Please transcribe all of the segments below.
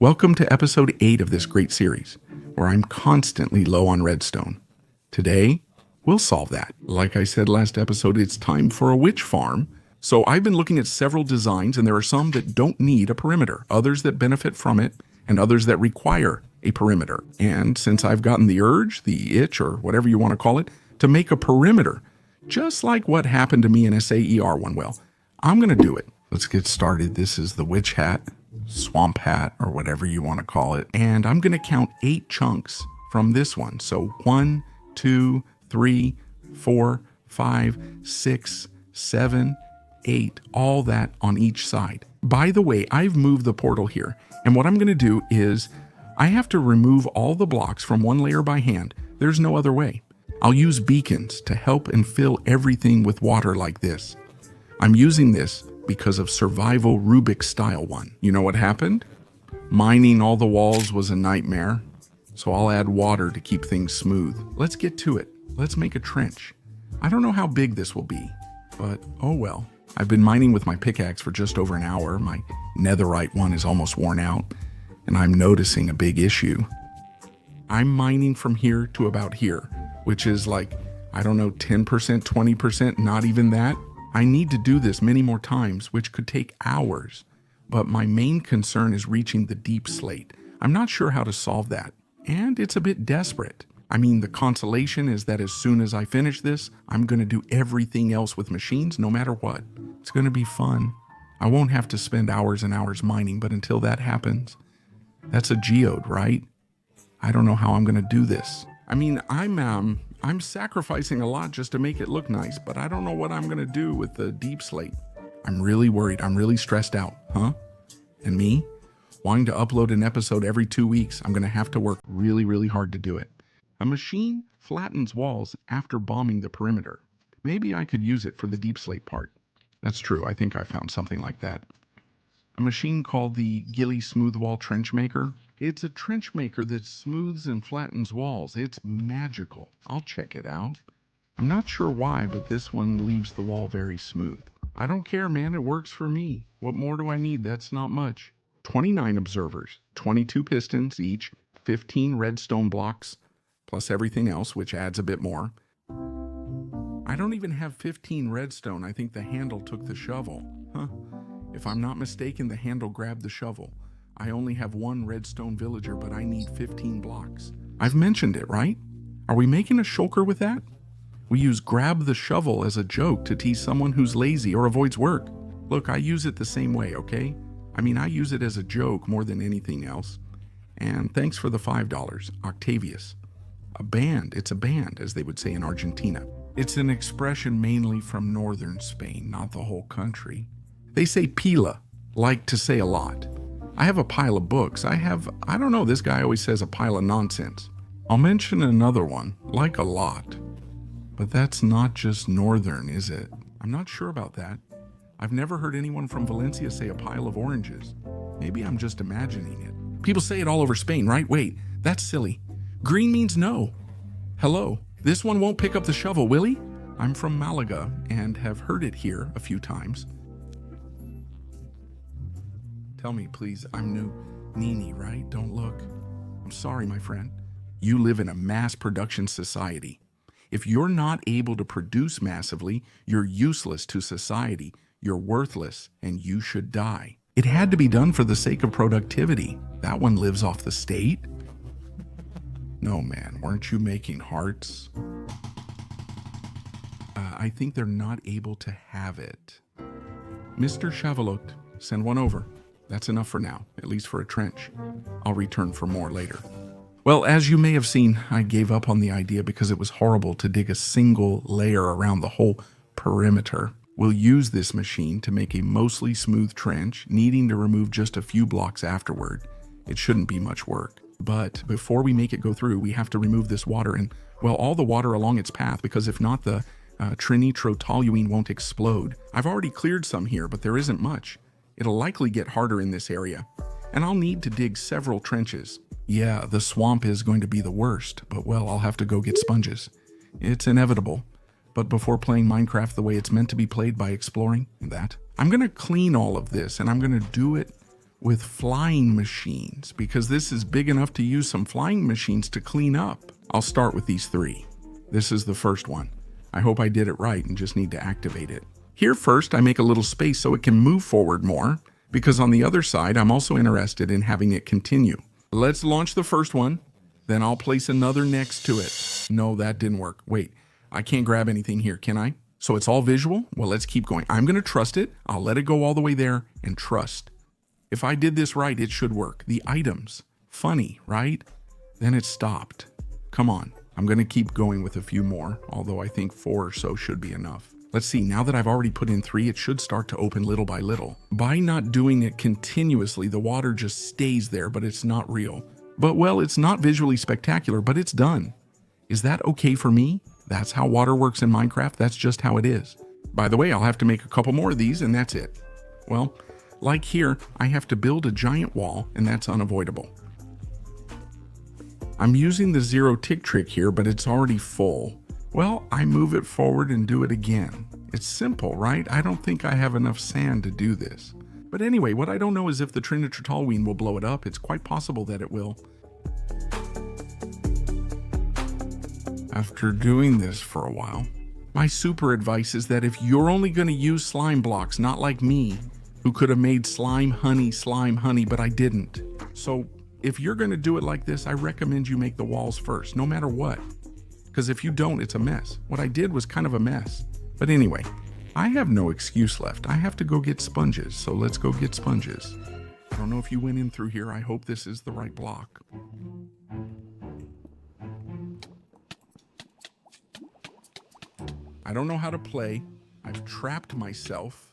Welcome to episode 8 of this great series, where I'm constantly low on redstone. Today, we'll solve that. Like I said last episode, it's time for a witch farm. So I've been looking at several designs, and there are some that don't need a perimeter, others that benefit from it, and others that require a perimeter. And since I've gotten the urge, the itch, or whatever you want to call it, to make a perimeter, just like what happened to me in SAER one, well, I'm going to do it. Let's get started. This is the witch hat, swamp hat, or whatever you want to call it. And I'm going to count 8 chunks from this one. So 1, 2, 3, 4, 5, 6, 7, 8, all that on each side. By the way, I've moved the portal here. And what I'm going to do is I have to remove all the blocks from one layer by hand. There's no other way. I'll use beacons to help and fill everything with water like this. I'm using this because of survival Rubik style one. You know what happened? Mining all the walls was a nightmare. So I'll add water to keep things smooth. Let's get to it. Let's make a trench. I don't know how big this will be, but oh well. I've been mining with my pickaxe for just over an hour. My netherite one is almost worn out, and I'm noticing a big issue. I'm mining from here to about here, which is like, I don't know, 10%, 20%, not even that. I need to do this many more times, which could take hours, but my main concern is reaching the deep slate. I'm not sure how to solve that, and it's a bit desperate. I mean, the consolation is that as soon as I finish this, I'm going to do everything else with machines, no matter what. It's going to be fun. I won't have to spend hours and hours mining, but until that happens, that's a geode, right? I don't know how I'm going to do this. I mean, I'm sacrificing a lot just to make it look nice, but I don't know what I'm going to do with the deep slate. I'm really worried. I'm really stressed out, huh? And me? Wanting to upload an episode every 2 weeks, I'm going to have to work really, really hard to do it. A machine flattens walls after bombing the perimeter. Maybe I could use it for the deep slate part. That's true. I think I found something like that. A machine called the Gilly Smooth Wall Trench Maker. It's a trench maker that smooths and flattens walls. It's magical. I'll check it out. I'm not sure why, but this one leaves the wall very smooth. I don't care, man. It works for me. What more do I need? That's not much. 29 observers, 22 pistons each, 15 redstone blocks, plus everything else, which adds a bit more. I don't even have 15 redstone. I think the handle took the shovel. Huh. If I'm not mistaken, the handle grabbed the shovel. I only have 1 redstone villager, but I need 15 blocks. I've mentioned it, right? Are we making a shulker with that? We use grab the shovel as a joke to tease someone who's lazy or avoids work. Look, I use it the same way, okay? I mean, I use it as a joke more than anything else. And thanks for the $5, Octavius. A band, it's a band, as they would say in Argentina. It's an expression mainly from northern Spain, not the whole country. They say pila, like to say a lot. I have a pile of books. I don't know, this guy always says a pile of nonsense. I'll mention another one, like a lot. But that's not just northern, is it? I'm not sure about that. I've never heard anyone from Valencia say a pile of oranges. Maybe I'm just imagining it. People say it all over Spain, right? Wait, that's silly. Green means no. Hello, this one won't pick up the shovel, will he? I'm from Malaga and have heard it here a few times. Tell me, please, I'm new. Nini, right? Don't look. I'm sorry, my friend. You live in a mass production society. If you're not able to produce massively, you're useless to society. You're worthless, and you should die. It had to be done for the sake of productivity. That one lives off the state. No, man, weren't you making hearts? I think they're not able to have it. Mr. Chavalot, send one over. That's enough for now, at least for a trench. I'll return for more later. Well, as you may have seen, I gave up on the idea because it was horrible to dig a single layer around the whole perimeter. We'll use this machine to make a mostly smooth trench, needing to remove just a few blocks afterward. It shouldn't be much work. But before we make it go through, we have to remove this water and, well, all the water along its path, because if not, the trinitrotoluene won't explode. I've already cleared some here, but there isn't much. It'll likely get harder in this area, and I'll need to dig several trenches. Yeah, the swamp is going to be the worst, but well, I'll have to go get sponges. It's inevitable. But before playing Minecraft the way it's meant to be played by exploring that, I'm going to clean all of this, and I'm going to do it with flying machines because this is big enough to use some flying machines to clean up. I'll start with these 3. This is the first one. I hope I did it right and just need to activate it. Here first, I make a little space so it can move forward more, because on the other side, I'm also interested in having it continue. Let's launch the first one, then I'll place another next to it. No, that didn't work. Wait, I can't grab anything here, can I? So it's all visual? Well, let's keep going. I'm going to trust it. I'll let it go all the way there and trust. If I did this right, it should work. The items. Funny, right? Then it stopped. Come on. I'm going to keep going with a few more, although I think 4 or so should be enough. Let's see, now that I've already put in 3, it should start to open little by little. By not doing it continuously, the water just stays there, but it's not real. But well, it's not visually spectacular, but it's done. Is that okay for me? That's how water works in Minecraft. That's just how it is. By the way, I'll have to make a couple more of these and that's it. Well, like here, I have to build a giant wall and that's unavoidable. I'm using the 0 tick trick here, but it's already full. Well, I move it forward and do it again. It's simple, right? I don't think I have enough sand to do this. But anyway, what I don't know is if the Trinitratalween will blow it up. It's quite possible that it will. After doing this for a while, my super advice is that if you're only going to use slime blocks, not like me, who could have made slime honey, but I didn't. So if you're going to do it like this, I recommend you make the walls first, no matter what. Because if you don't, it's a mess. What I did was kind of a mess. But anyway, I have no excuse left. I have to go get sponges, so let's go get sponges. I don't know if you went in through here. I hope this is the right block. I don't know how to play. I've trapped myself.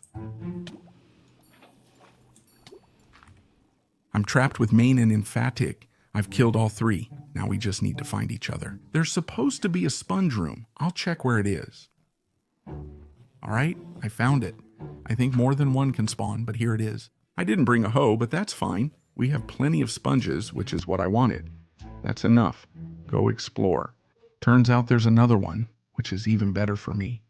I'm trapped with main and emphatic. I've killed all 3. Now we just need to find each other. There's supposed to be a sponge room. I'll check where it is. All right, I found it. I think more than one can spawn, but here it is. I didn't bring a hoe, but that's fine. We have plenty of sponges, which is what I wanted. That's enough. Go explore. Turns out there's another one, which is even better for me.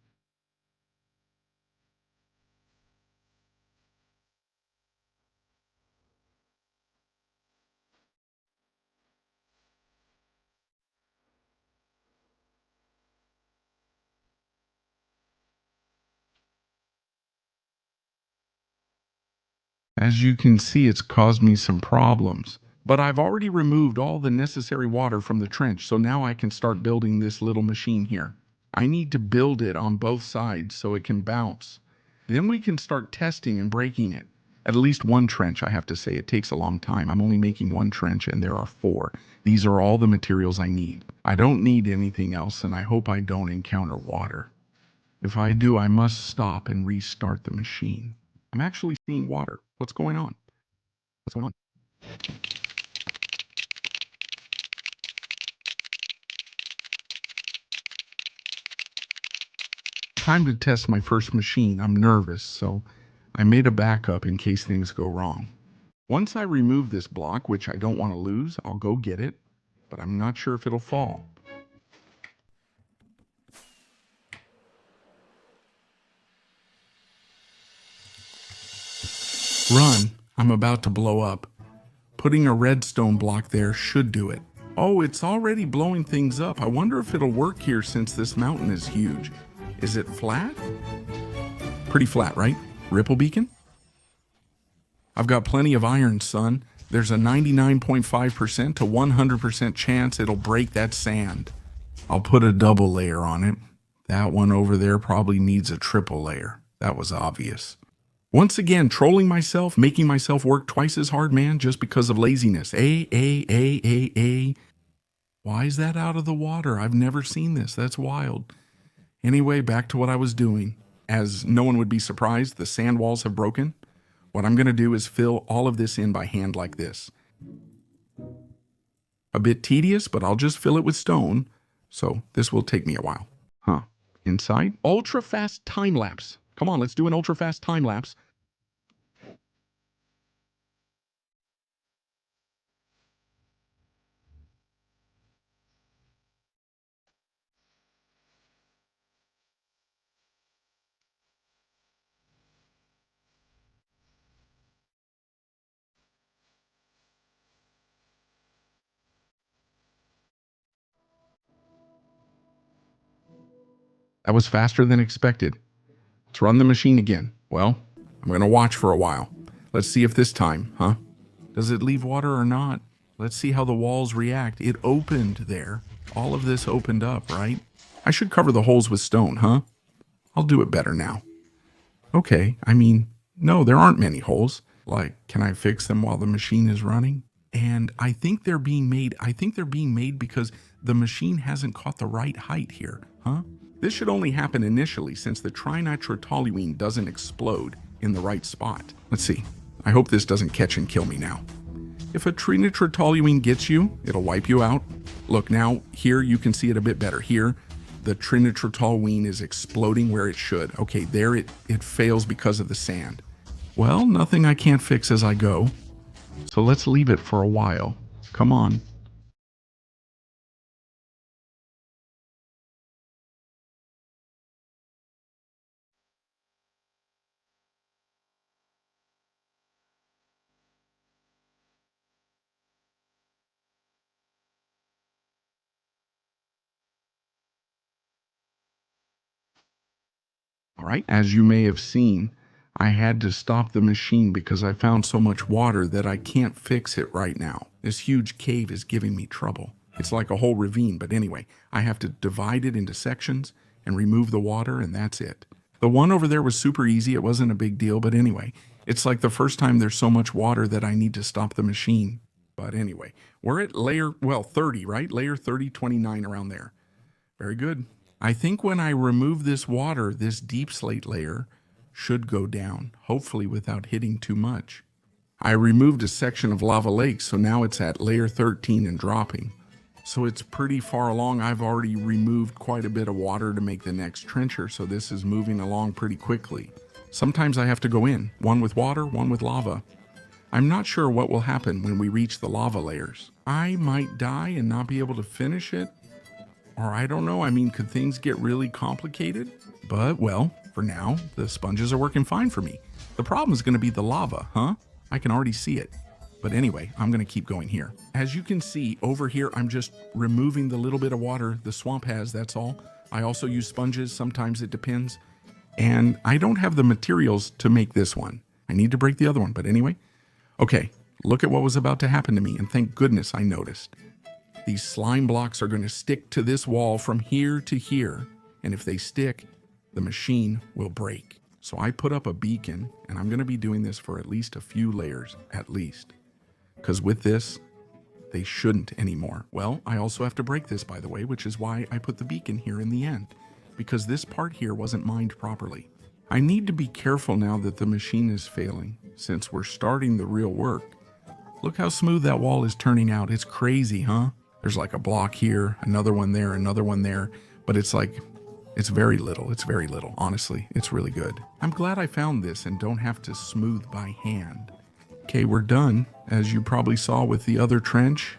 As you can see, it's caused me some problems. But I've already removed all the necessary water from the trench, so now I can start building this little machine here. I need to build it on both sides so it can bounce. Then we can start testing and breaking it. At least one trench, I have to say. It takes a long time. I'm only making one trench and there are 4. These are all the materials I need. I don't need anything else and I hope I don't encounter water. If I do, I must stop and restart the machine. I'm actually seeing water. What's going on? What's going on? Time to test my first machine. I'm nervous, so I made a backup in case things go wrong. Once I remove this block, which I don't want to lose, I'll go get it, but I'm not sure if it'll fall. Run. I'm about to blow up. Putting a redstone block there should do it. Oh, it's already blowing things up. I wonder if it'll work here since this mountain is huge. Is it flat? Pretty flat, right? Ripple beacon? I've got plenty of iron, son. There's a 99.5% to 100% chance it'll break that sand. I'll put a double layer on it. That one over there probably needs a triple layer. That was obvious. Once again, trolling myself, making myself work twice as hard, man, just because of laziness. Why is that out of the water? I've never seen this. That's wild. Anyway, back to what I was doing. As no one would be surprised, the sand walls have broken. What I'm going to do is fill all of this in by hand like this. A bit tedious, but I'll just fill it with stone. So this will take me a while. Huh. Inside? Ultra fast time lapse. Come on, let's do an ultra fast time lapse. That was faster than expected. Let's run the machine again. Well, I'm going to watch for a while. Let's see if this time, huh? Does it leave water or not? Let's see how the walls react. It opened there. All of this opened up, right? I should cover the holes with stone, huh? I'll do it better now. Okay, I mean, no, there aren't many holes. Like, can I fix them while the machine is running? And I think they're being made because the machine hasn't caught the right height here, huh? This should only happen initially since the trinitrotoluene doesn't explode in the right spot. Let's see. I hope this doesn't catch and kill me now. If a trinitrotoluene gets you, it'll wipe you out. Look, now here you can see it a bit better. Here, the trinitrotoluene is exploding where it should. Okay, there it fails because of the sand. Well, nothing I can't fix as I go. So let's leave it for a while. Come on. All right, as you may have seen, I had to stop the machine because I found so much water that I can't fix it right now. This huge cave is giving me trouble. It's like a whole ravine, but anyway, I have to divide it into sections and remove the water, and that's it. The one over there was super easy. It wasn't a big deal, but anyway, it's like the first time there's so much water that I need to stop the machine. But anyway, we're at layer, 30, right? Layer 30, 29, around there. Very good. I think when I remove this water, this deep slate layer should go down, hopefully without hitting too much. I removed a section of lava lake, so now it's at layer 13 and dropping. So it's pretty far along. I've already removed quite a bit of water to make the next trencher, so this is moving along pretty quickly. Sometimes I have to go in, one with water, one with lava. I'm not sure what will happen when we reach the lava layers. I might die and not be able to finish it. Or I don't know, I mean, could things get really complicated? But, well, for now, the sponges are working fine for me. The problem is going to be the lava, huh? I can already see it. But anyway, I'm going to keep going here. As you can see, over here, I'm just removing the little bit of water the swamp has, that's all. I also use sponges, sometimes it depends. And I don't have the materials to make this one. I need to break the other one, but anyway. Okay, look at what was about to happen to me, and thank goodness I noticed. These slime blocks are going to stick to this wall from here to here, and if they stick, the machine will break. So I put up a beacon, and I'm going to be doing this for at least a few layers, at least. Because with this, they shouldn't anymore. Well, I also have to break this, by the way, which is why I put the beacon here in the end, because this part here wasn't mined properly. I need to be careful now that the machine is failing, since we're starting the real work. Look how smooth that wall is turning out. It's crazy, huh? There's like a block here, another one there, but it's like, it's very little, honestly. It's really good. I'm glad I found this and don't have to smooth by hand. Okay, we're done, as you probably saw with the other trench.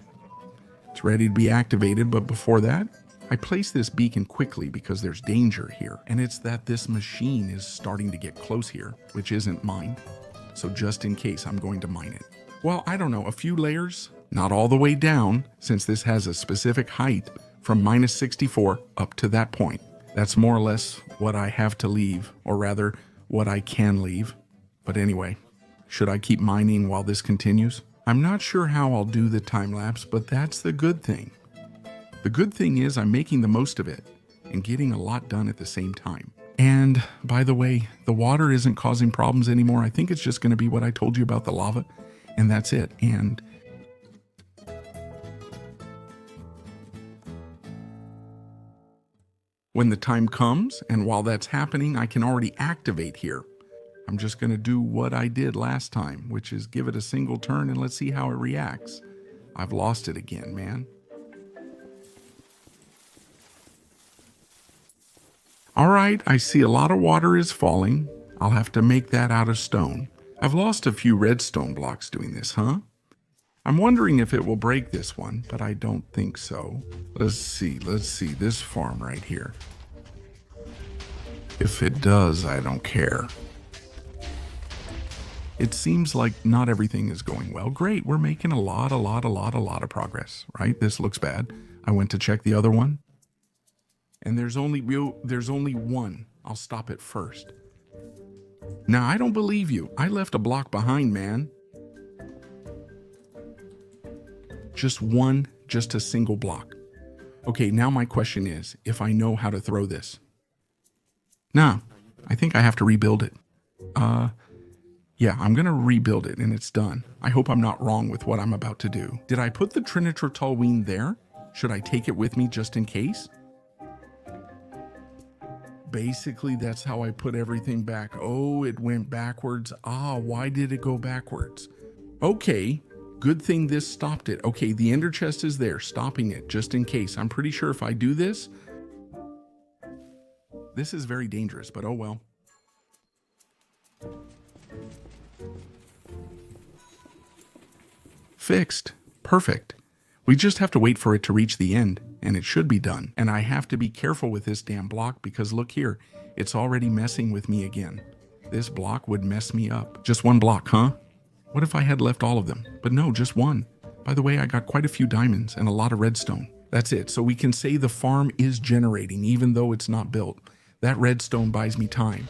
It's ready to be activated, but before that, I placed this beacon quickly because there's danger here, and it's that this machine is starting to get close here, which isn't mined. So just in case, I'm going to mine it. Well, I don't know, a few layers? Not all the way down, since this has a specific height from minus 64 up to that point. That's more or less what I have to leave, or rather, what I can leave. But anyway, should I keep mining while this continues? I'm not sure how I'll do the time lapse, but that's the good thing. The good thing is I'm making the most of it and getting a lot done at the same time. And by the way, the water isn't causing problems anymore. I think it's just going to be what I told you about the lava, and that's it. And when the time comes, and while that's happening, I can already activate here. I'm just going to do what I did last time, which is give it a single turn and let's see how it reacts. I've lost it again, man. All right, I see a lot of water is falling. I'll have to make that out of stone. I've lost a few redstone blocks doing this, huh? I'm wondering if it will break this one, but I don't think so. Let's see, this farm right here. If it does, I don't care. It seems like not everything is going well. Great, we're making a lot of progress, right? This looks bad. I went to check the other one. And there's only one. I'll stop it first. Now, I don't believe you. I left a block behind, man. Just one, just a single block. Okay, now my question is, if I know how to throw this. Nah, I think I have to rebuild it. Yeah, I'm gonna rebuild it and it's done. I hope I'm not wrong with what I'm about to do. Did I put the Trinitrotoluene there? Should I take it with me just in case? Basically, that's how I put everything back. Oh, it went backwards. Ah, why did it go backwards? Okay, good thing this stopped it. Okay, the ender chest is there, stopping it just in case. I'm pretty sure if I do this, this is very dangerous, but oh well. Fixed. Perfect. We just have to wait for it to reach the end, and it should be done. And I have to be careful with this damn block because look here, it's already messing with me again. This block would mess me up. Just one block, huh? What if I had left all of them? But no, just one. By the way, I got quite a few diamonds and a lot of redstone. That's it. So we can say the farm is generating even though it's not built. That redstone buys me time.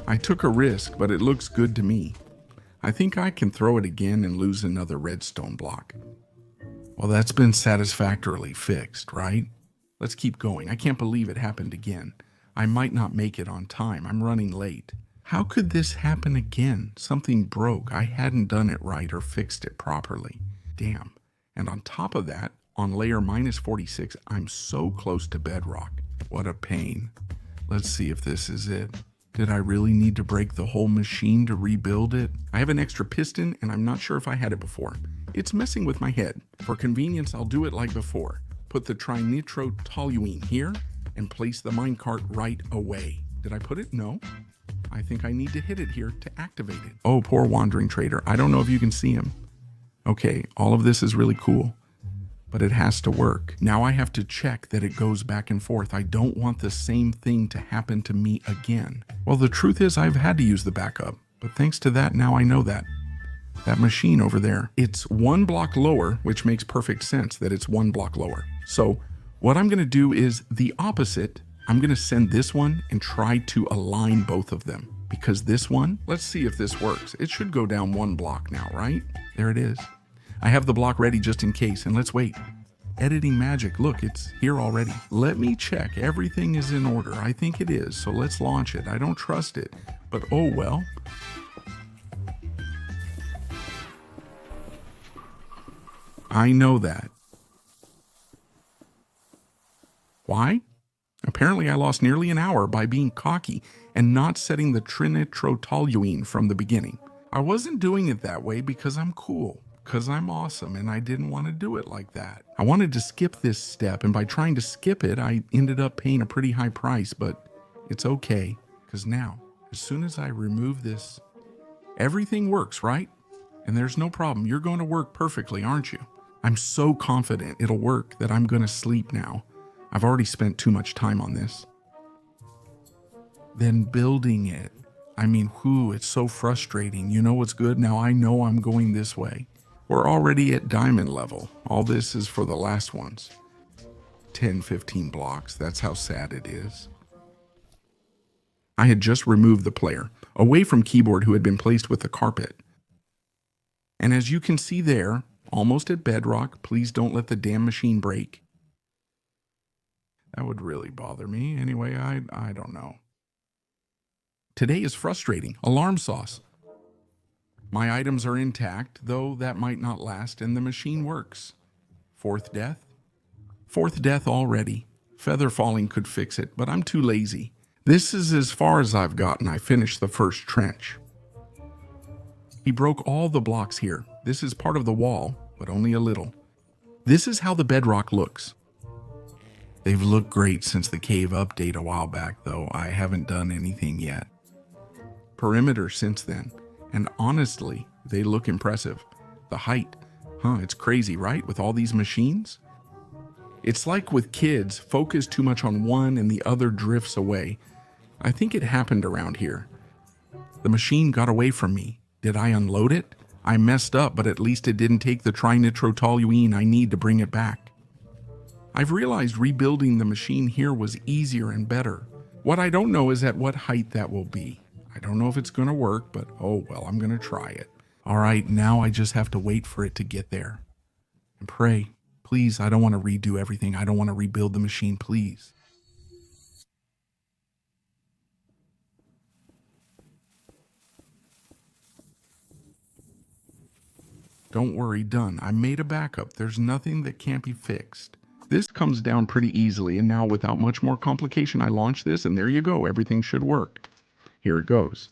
I took a risk, but it looks good to me. I think I can throw it again and lose another redstone block. Well, that's been satisfactorily fixed, right? Let's keep going. I can't believe it happened again. I might not make it on time. I'm running late. How could this happen again? Something broke. I hadn't done it right or fixed it properly. Damn. And on top of that, on layer minus 46, I'm so close to bedrock. What a pain. Let's see if this is it. Did I really need to break the whole machine to rebuild it? I have an extra piston and I'm not sure if I had it before. It's messing with my head. For convenience, I'll do it like before. Put the trinitrotoluene here and place the minecart right away. Did I put it? No. I think I need to hit it here to activate it. Oh, poor wandering trader. I don't know if you can see him. Okay, all of this is really cool, but it has to work. Now I have to check that it goes back and forth. I don't want the same thing to happen to me again. Well, the truth is I've had to use the backup, but thanks to that, now I know that. That machine over there, it's one block lower, which makes perfect sense that it's one block lower. So what I'm gonna do is the opposite. I'm gonna send this one and try to align both of them because this one, let's see if this works. It should go down one block now, right? There it is. I have the block ready just in case, and let's wait. Editing magic, look, it's here already. Let me check, everything is in order. I think it is, so let's launch it. I don't trust it, but oh well. I know that. Why? Apparently I lost nearly an hour by being cocky and not setting the trinitrotoluene from the beginning. I wasn't doing it that way because I'm cool. Because I'm awesome and I didn't want to do it like that. I wanted to skip this step, and by trying to skip it, I ended up paying a pretty high price, but it's okay. Because now, as soon as I remove this, everything works, right? And there's no problem. You're going to work perfectly, aren't you? I'm so confident it'll work that I'm going to sleep now. I've already spent too much time on this. Then building it. I mean, whew, it's so frustrating. You know what's good? Now I know I'm going this way. We're already at diamond level. All this is for the last ones. 10, 15 blocks. That's how sad it is. I had just removed the player away from keyboard who had been placed with the carpet. And as you can see there, almost at bedrock, please don't let the damn machine break. That would really bother me. Anyway, I don't know. Today is frustrating. Alarm sauce. My items are intact, though that might not last, and the machine works. Fourth death? Fourth death already. Feather falling could fix it, but I'm too lazy. This is as far as I've gotten. I finished the first trench. He broke all the blocks here. This is part of the wall, but only a little. This is how the bedrock looks. They've looked great since the cave update a while back, though I haven't done anything yet. Perimeter since then. And honestly, they look impressive. The height, it's crazy, right? With all these machines? It's like with kids, focus too much on one and the other drifts away. I think it happened around here. The machine got away from me. Did I unload it? I messed up, but at least it didn't take the trinitrotoluene I need to bring it back. I've realized rebuilding the machine here was easier and better. What I don't know is at what height that will be. I don't know if it's going to work, but oh well, I'm going to try it. All right, now I just have to wait for it to get there. And pray. Please, I don't want to redo everything. I don't want to rebuild the machine, please. Don't worry, done. I made a backup. There's nothing that can't be fixed. This comes down pretty easily, and now without much more complication, I launch this, and there you go. Everything should work. Here it goes.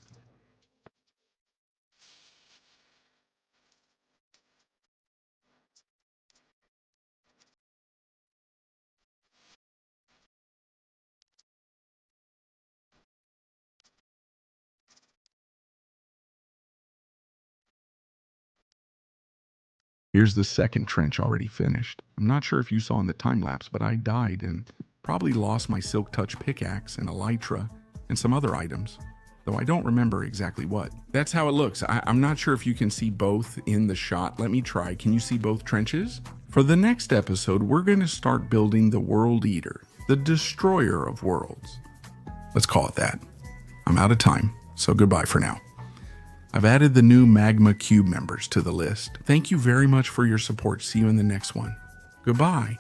Here's the second trench already finished. I'm not sure if you saw in the time lapse, but I died and probably lost my Silk Touch pickaxe and elytra and some other items, though I don't remember exactly what. That's how it looks. I'm not sure if you can see both in the shot. Let me try. Can you see both trenches? For the next episode, we're going to start building the World Eater, the destroyer of worlds. Let's call it that. I'm out of time, so goodbye for now. I've added the new Magma Cube members to the list. Thank you very much for your support. See you in the next one. Goodbye.